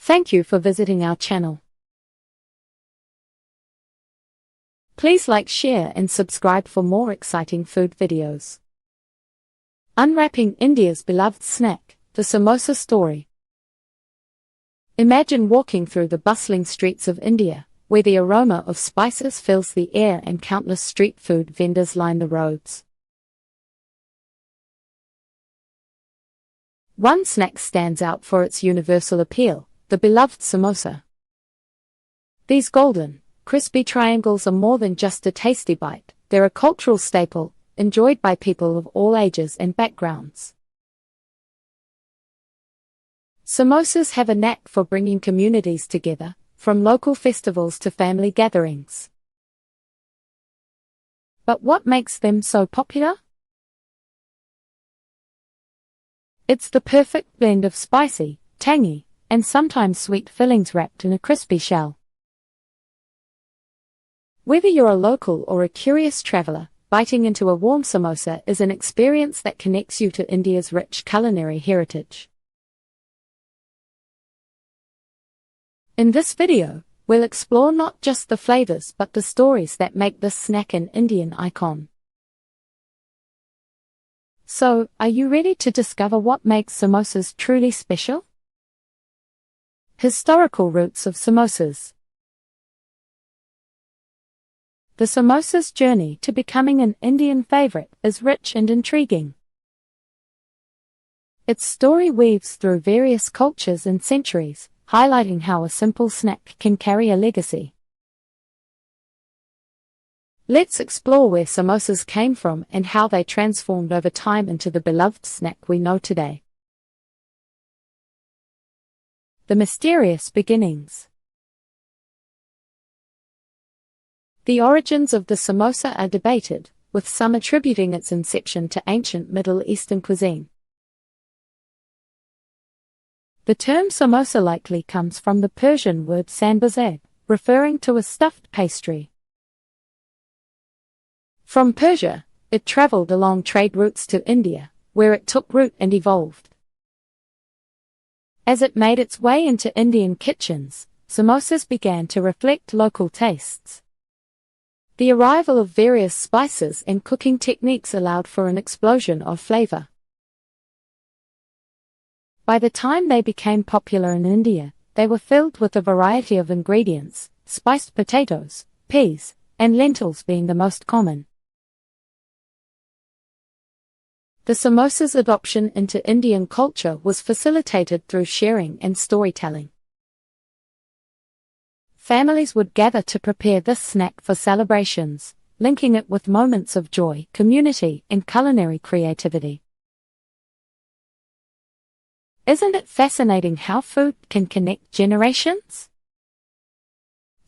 Thank you for visiting our channel. Please like, share and subscribe for more exciting food videos. Unwrapping India's beloved snack, the Samosa Story. Imagine walking through the bustling streets of India, where the aroma of spices fills the air and countless street food vendors line the roads. One snack stands out for its universal appeal, the beloved samosa. These golden, crispy triangles are more than just a tasty bite, they're a cultural staple, enjoyed by people of all ages and backgrounds. Samosas have a knack for bringing communities together, from local festivals to family gatherings. But what makes them so popular? It's the perfect blend of spicy, tangy, and sometimes sweet fillings wrapped in a crispy shell. Whether you're a local or a curious traveler, biting into a warm samosa is an experience that connects you to India's rich culinary heritage. In this video, we'll explore not just the flavors but the stories that make this snack an Indian icon. So, are you ready to discover what makes samosas truly special? Historical roots of samosas. The samosa's journey to becoming an Indian favorite is rich and intriguing. Its story weaves through various cultures and centuries, highlighting how a simple snack can carry a legacy. Let's explore where samosas came from and how they transformed over time into the beloved snack we know today. The mysterious beginnings. The origins of the samosa are debated, with some attributing its inception to ancient Middle Eastern cuisine. The term samosa likely comes from the Persian word sanbazad, referring to a stuffed pastry. From Persia, it traveled along trade routes to India, where it took root and evolved. As it made its way into Indian kitchens, samosas began to reflect local tastes. The arrival of various spices and cooking techniques allowed for an explosion of flavor. By the time they became popular in India, they were filled with a variety of ingredients, spiced potatoes, peas, and lentils being the most common. The samosa's adoption into Indian culture was facilitated through sharing and storytelling. Families would gather to prepare this snack for celebrations, linking it with moments of joy, community, and culinary creativity. Isn't it fascinating how food can connect generations?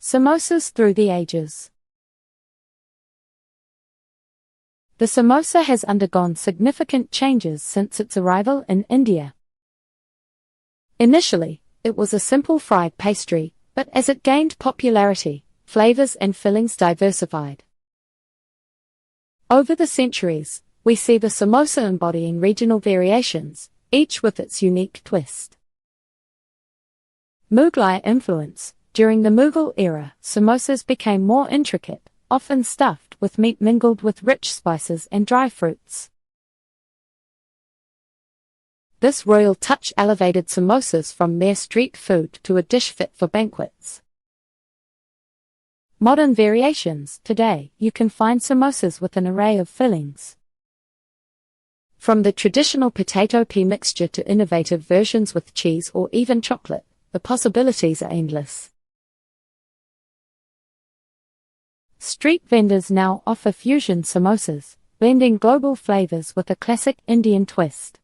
Samosas through the ages. The samosa has undergone significant changes since its arrival in India. Initially, it was a simple fried pastry, but as it gained popularity, flavors and fillings diversified. Over the centuries, we see the samosa embodying regional variations, each with its unique twist. Mughlai influence. During the Mughal era, samosas became more intricate, often stuffed with meat mingled with rich spices and dry fruits. This royal touch elevated samosas from mere street food to a dish fit for banquets. Modern variations. Today, you can find samosas with an array of fillings. From the traditional potato pea mixture to innovative versions with cheese or even chocolate, the possibilities are endless. Street vendors now offer fusion samosas, blending global flavors with a classic Indian twist.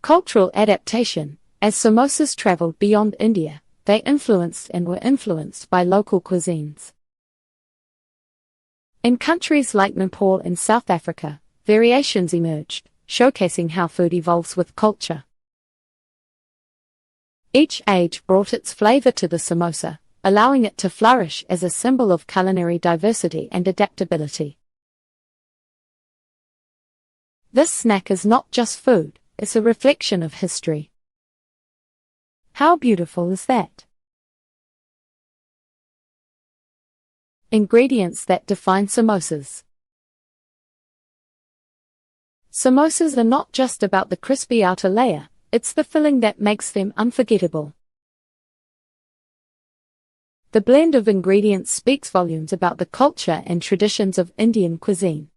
Cultural adaptation. As samosas traveled beyond India, they influenced and were influenced by local cuisines. In countries like Nepal and South Africa, variations emerged, showcasing how food evolves with culture. Each age brought its flavor to the samosa, allowing it to flourish as a symbol of culinary diversity and adaptability. This snack is not just food, it's a reflection of history. How beautiful is that? Ingredients that define samosas. Samosas are not just about the crispy outer layer, it's the filling that makes them unforgettable. The blend of ingredients speaks volumes about the culture and traditions of Indian cuisine.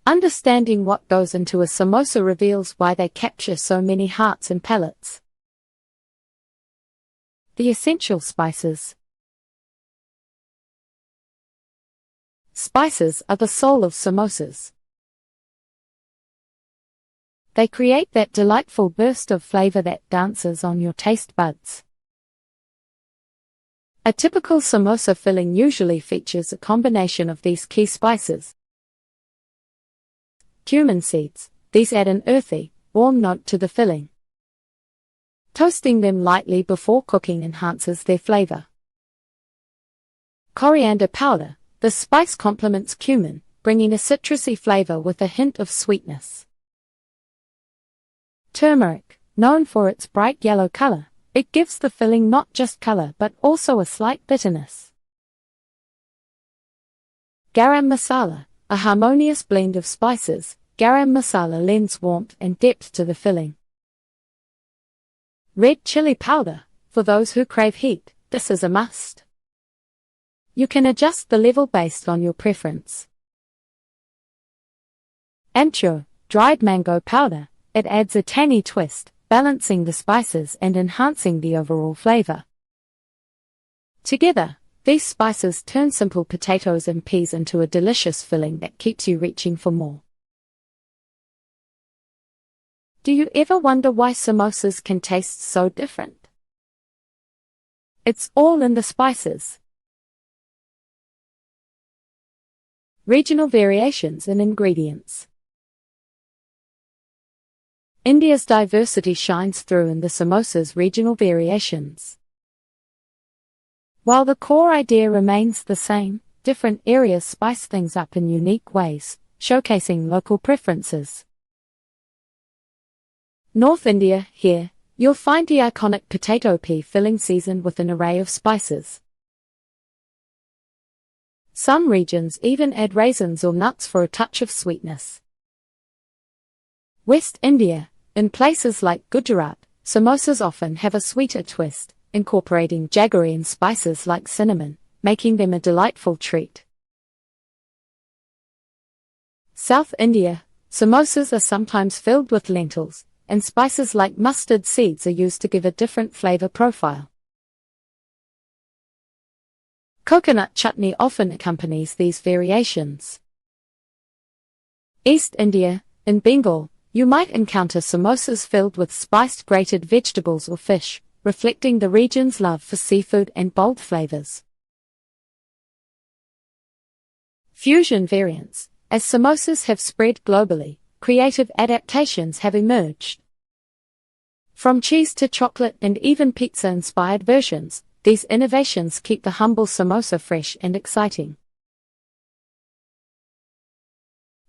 Understanding what goes into a samosa reveals why they capture so many hearts and palates. The essential spices. Spices are the soul of samosas. They create that delightful burst of flavor that dances on your taste buds. A typical samosa filling usually features a combination of these key spices. Cumin seeds. These add an earthy, warm note to the filling. Toasting them lightly before cooking enhances their flavor. Coriander powder. The spice complements cumin, bringing a citrusy flavor with a hint of sweetness. Turmeric. Known for its bright yellow color, it gives the filling not just color but also a slight bitterness. Garam masala. A harmonious blend of spices, garam masala lends warmth and depth to the filling. Red chili powder. For those who crave heat, this is a must. You can adjust the level based on your preference. Amchur. Dried mango powder. It adds a tangy twist, balancing the spices and enhancing the overall flavor. Together, these spices turn simple potatoes and peas into a delicious filling that keeps you reaching for more. Do you ever wonder why samosas can taste so different? It's all in the spices. Regional variations in ingredients. India's diversity shines through in the samosa's regional variations. While the core idea remains the same, different areas spice things up in unique ways, showcasing local preferences. North India. Here, you'll find the iconic potato pea filling seasoned with an array of spices. Some regions even add raisins or nuts for a touch of sweetness. West India. In places like Gujarat, samosas often have a sweeter twist, incorporating jaggery and spices like cinnamon, making them a delightful treat. South India. Samosas are sometimes filled with lentils, and spices like mustard seeds are used to give a different flavor profile. Coconut chutney often accompanies these variations. East India. In Bengal, you might encounter samosas filled with spiced grated vegetables or fish, reflecting the region's love for seafood and bold flavors. Fusion variants. As samosas have spread globally, creative adaptations have emerged. From cheese to chocolate and even pizza-inspired versions, these innovations keep the humble samosa fresh and exciting.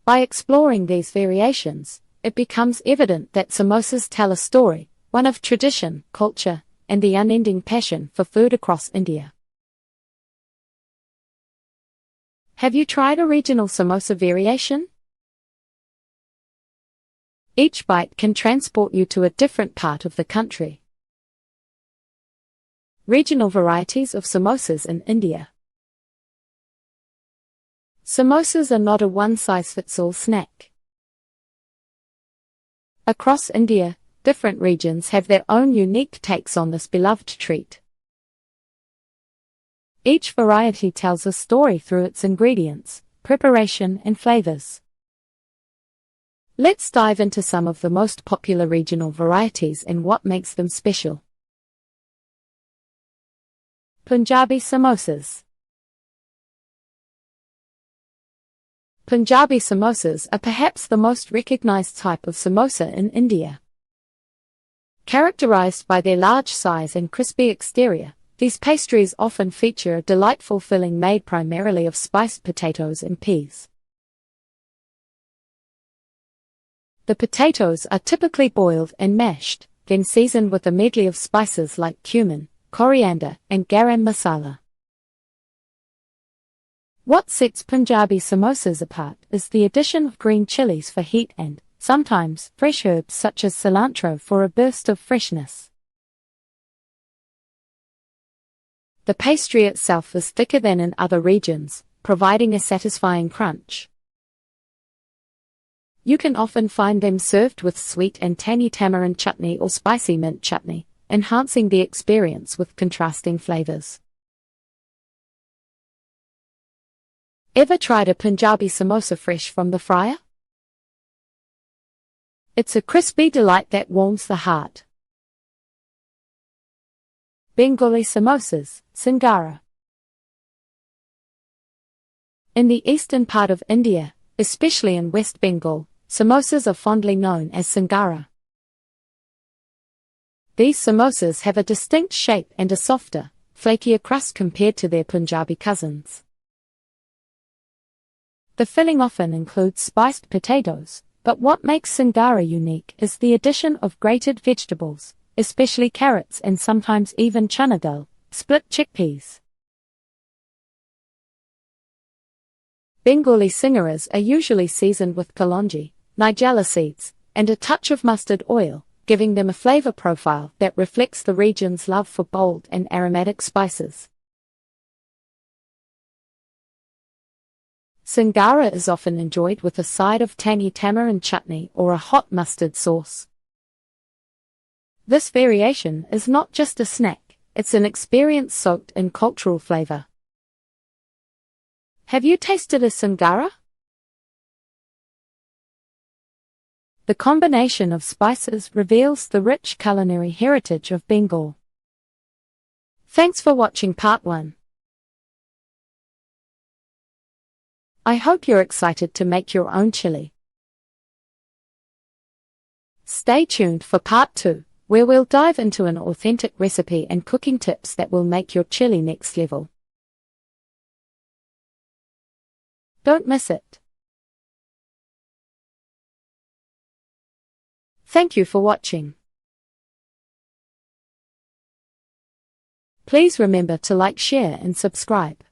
By exploring these variations, it becomes evident that samosas tell a story, one of tradition, culture, and the unending passion for food across India. Have you tried a regional samosa variation? Each bite can transport you to a different part of the country. Regional varieties of samosas in India. Samosas are not a one-size-fits-all snack. Across India, different regions have their own unique takes on this beloved treat. Each variety tells a story through its ingredients, preparation, and flavors. Let's dive into some of the most popular regional varieties and what makes them special. Punjabi samosas. Punjabi samosas are perhaps the most recognized type of samosa in India. Characterized by their large size and crispy exterior, these pastries often feature a delightful filling made primarily of spiced potatoes and peas. The potatoes are typically boiled and mashed, then seasoned with a medley of spices like cumin, coriander, and garam masala. What sets Punjabi samosas apart is the addition of green chilies for heat and, sometimes, fresh herbs such as cilantro for a burst of freshness. The pastry itself is thicker than in other regions, providing a satisfying crunch. You can often find them served with sweet and tangy tamarind chutney or spicy mint chutney, enhancing the experience with contrasting flavors. Ever tried a Punjabi samosa fresh from the fryer? It's a crispy delight that warms the heart. Bengali samosas, Singara. In the eastern part of India, especially in West Bengal, samosas are fondly known as Singara. These samosas have a distinct shape and a softer, flakier crust compared to their Punjabi cousins. The filling often includes spiced potatoes, but what makes Singara unique is the addition of grated vegetables, especially carrots and sometimes even chana dal, split chickpeas. Bengali singaras are usually seasoned with kalonji, nigella seeds, and a touch of mustard oil, giving them a flavor profile that reflects the region's love for bold and aromatic spices. Singara is often enjoyed with a side of tangy tamarind chutney or a hot mustard sauce. This variation is not just a snack, it's an experience soaked in cultural flavor. Have you tasted a Singara? The combination of spices reveals the rich culinary heritage of Bengal. Thanks for watching part 1. I hope you're excited to make your own chili. Stay tuned for part 2, where we'll dive into an authentic recipe and cooking tips that will make your chili next level. Don't miss it. Thank you for watching. Please remember to like, share, and subscribe.